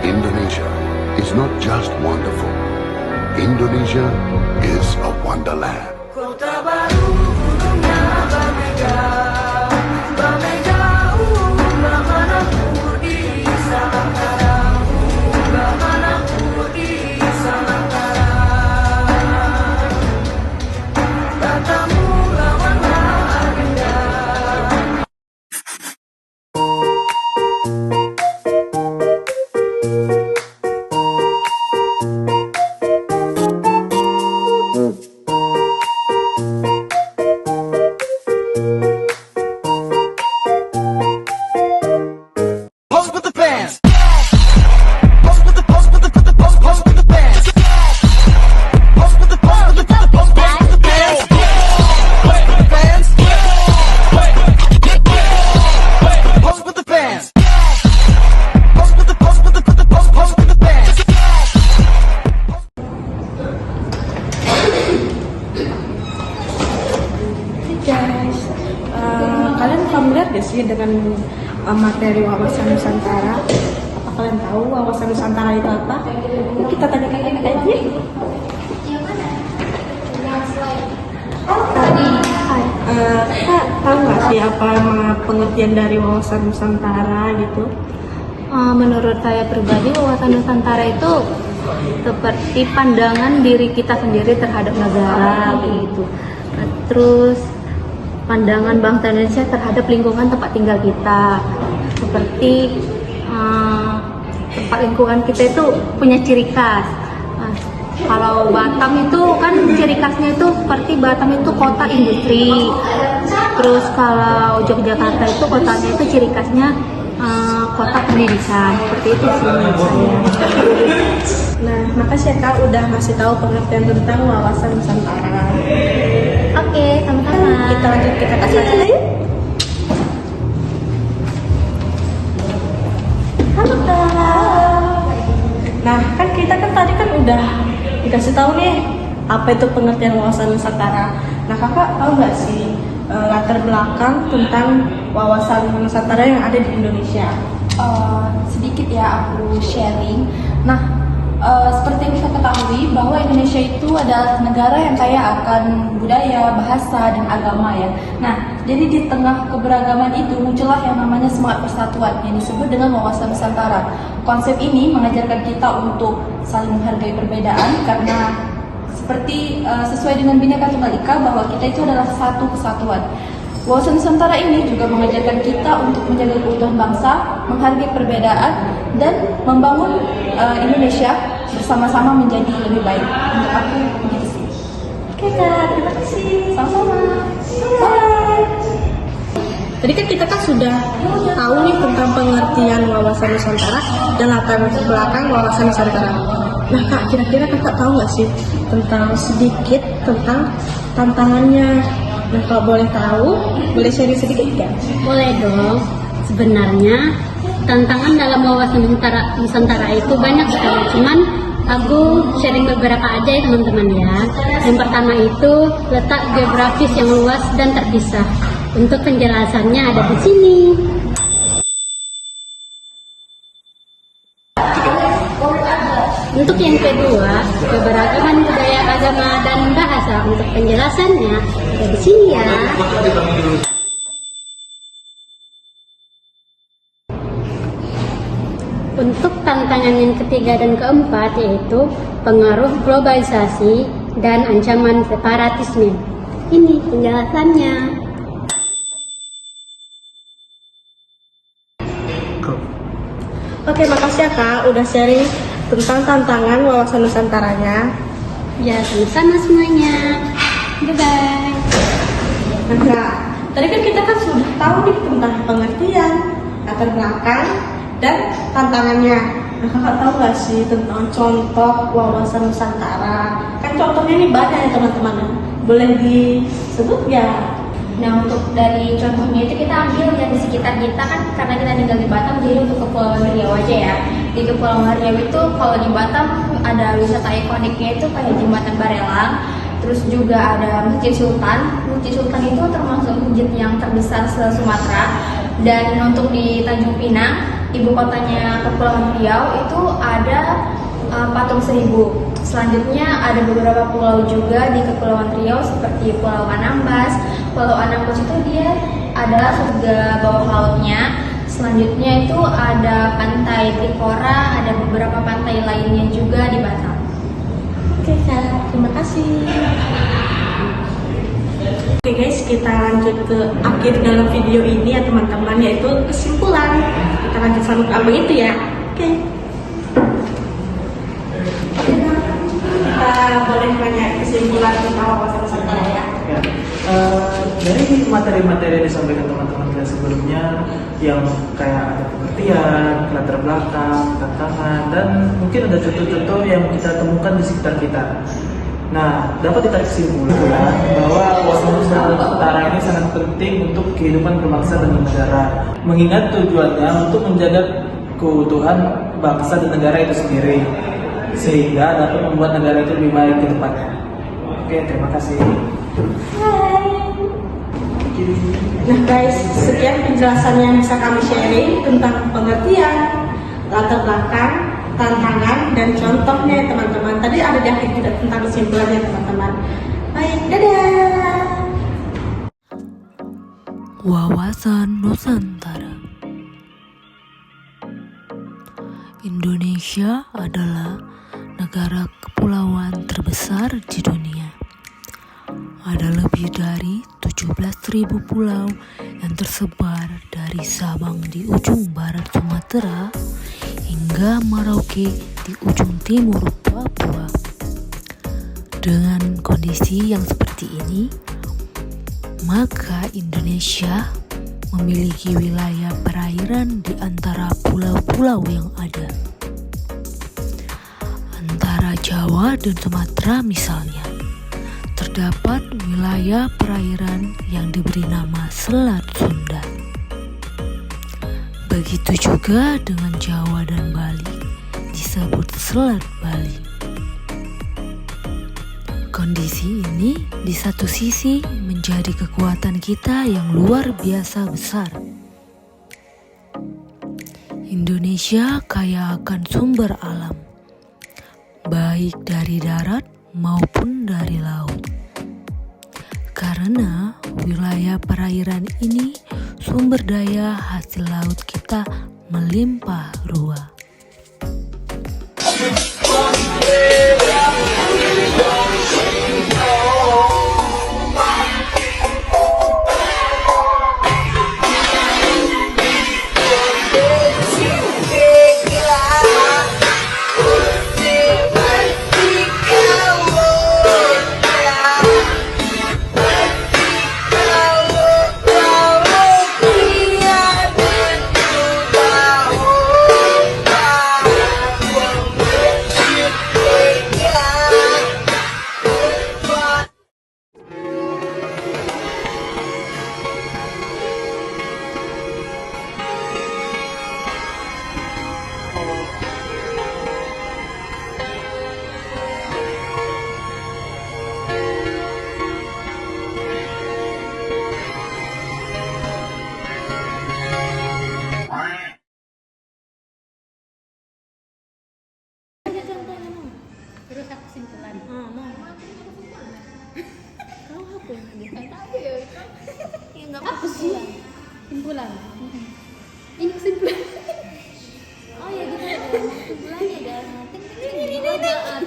Indonesia is not just wonderful. Indonesia is a wonderland. Kota baru gunungnya berbeda, berbeda bagaimanapun di Salangkara, bagaimanapun di Salangkara. Katamu lawanlah agenda. Guys, kalian familiar gak sih dengan materi wawasan Nusantara? Apa kalian tahu wawasan Nusantara itu apa? Yuk kita tanyakan aja. Kak, tahu nggak sih apa pengertian dari wawasan Nusantara gitu? Menurut saya pribadi, wawasan Nusantara itu seperti pandangan diri kita sendiri terhadap negara gitu. Terus pandangan bangsa Indonesia terhadap lingkungan tempat tinggal kita, seperti tempat lingkungan kita itu punya ciri khas. Kalau Batam itu kan ciri khasnya itu seperti Batam itu kota industri. Terus kalau Yogyakarta itu kotanya itu ciri khasnya kota pendidikan. Seperti itu sih menurut saya. Nah, makasih ya Kak udah ngasih tahu pengertian tentang wawasan Nusantara. Oke, sama-sama. Kita lanjut ke kata selanjutnya yuk. Halo Kak. Nah, kan kita tadi udah dikasih tahu nih apa itu pengertian wawasan Nusantara. Nah, Kakak tahu nggak sih latar belakang tentang wawasan Nusantara yang ada di Indonesia? Sedikit ya aku sharing. Nah, seperti yang kita ketahui bahwa Indonesia itu adalah negara yang kaya akan budaya, bahasa, dan agama ya. Nah, jadi di tengah keberagaman itu muncullah yang namanya semangat persatuan yang disebut dengan wawasan Nusantara. Konsep ini mengajarkan kita untuk saling menghargai perbedaan karena seperti sesuai dengan Bhinneka Tunggal Ika bahwa kita itu adalah satu kesatuan. Wawasan Nusantara ini juga mengajarkan kita untuk menjaga keutuhan bangsa, menghargai perbedaan, dan membangun Indonesia bersama-sama menjadi lebih baik. Untuk aku begitu sih. Oke Kak, terima kasih. Sama-sama. Bye. Tadi kan kita sudah tahu nih tentang pengertian wawasan Nusantara dan latar belakang wawasan Nusantara. Nah Kak, kira-kira Kakak tahu nggak sih tentang sedikit tentang tantangannya? Nah kalau boleh tahu, boleh sharing sedikit nggak? Boleh dong. Sebenarnya tantangan dalam wawasan Nusantara itu banyak sekali. Cuman aku sharing beberapa aja ya teman-teman ya. Yang pertama itu letak geografis yang luas dan terpisah. Untuk penjelasannya ada di sini. Untuk yang kedua, keberagaman budaya, agama, dan bahasa. Untuk penjelasannya ada di sini ya. Untuk tantangan yang ketiga dan keempat yaitu pengaruh globalisasi dan ancaman separatisme. Ini penjelasannya. Oke, makasih ya Kak udah sharing tentang tantangan wawasan Nusantaranya. Ya, sama-sama semuanya. Bye-bye. Nah Kak, tadi kan kita sudah tahu nih tentang pengertian, latar belakang, dan tantangannya. Nah Kakak tahu nggak sih tentang contoh wawasan Nusantara? Kan contohnya ini banyak ya teman-teman. Boleh disebut ya? Nah, untuk dari contohnya itu kita ambil yang di sekitar kita kan, karena kita tinggal di Batam, jadi untuk Kepulauan Riau aja ya. Di Kepulauan Riau itu kalau di Batam ada wisata ikoniknya itu kayak Jembatan Barelang, terus juga ada Masjid Sultan. Masjid Sultan itu termasuk masjid yang terbesar se-Sumatera. Dan untuk di Tanjung Pinang ibu kotanya Kepulauan Riau itu ada Patung Seribu. Selanjutnya ada beberapa pulau juga di Kepulauan Riau seperti Pulau Anambas. Pulau Anambas itu dia adalah surga bawah lautnya. Selanjutnya itu ada Pantai Trikora, ada beberapa pantai lainnya juga di Batam. Oke Kak, terima kasih. Oke guys, kita lanjut ke akhir dalam video ini ya teman-teman, yaitu kesimpulan. Kita lanjut sama ke apa itu ya. Oke. Kita boleh nanya kesimpulan tentang wawasan Nusantara ya. Ya. Dari materi-materi yang disampaikan teman-teman kita sebelumnya, yang kayak ada pengertian, latar belakang, tantangan, dan mungkin ada contoh-contoh yang kita temukan di sekitar kita. Nah, dapat ditarik kesimpulan bahwa wawasan Nusantara ini sangat penting untuk kehidupan berbangsa dan bernegara. Mengingat tujuannya untuk menjaga keutuhan bangsa dan negara itu sendiri, sehingga dapat membuat negara itu lebih baik ke depannya. Oke, terima kasih. Nah guys, sekian penjelasan yang bisa kami sharing tentang pengertian, latar belakang, tantangan, dan contohnya ya teman-teman. Tadi ada di akhir juga tentang kesimpulannya teman-teman. Baik, dadah! Wawasan Nusantara. Indonesia adalah negara kepulauan terbesar di dunia. Ada lebih dari 17.000 pulau yang tersebar dari Sabang di ujung barat Sumatera hingga Merauke di ujung timur Papua. Dengan kondisi yang seperti ini, maka Indonesia memiliki wilayah perairan di antara pulau-pulau yang ada. Antara Jawa dan Sumatera misalnya, terdapat wilayah perairan yang diberi nama Selat Sunda. Begitu juga dengan Jawa dan Bali, disebut Selat Bali. Kondisi ini di satu sisi menjadi kekuatan kita yang luar biasa besar. Indonesia kaya akan sumber alam, baik dari darat maupun dari laut. Karena wilayah perairan ini sumber daya hasil laut kita melimpah ruah. Terus aku kesimpulan. Ya nggak apa sih. Kesimpulan. Ini kesimpulan. Oh ya gitu ya. Kesimpulannya ada. Ini.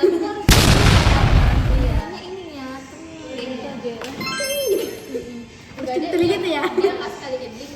Tapi harus. Iya. Ini ya. Ini aja. Udah gitu ya. Dia nggak sekali jadi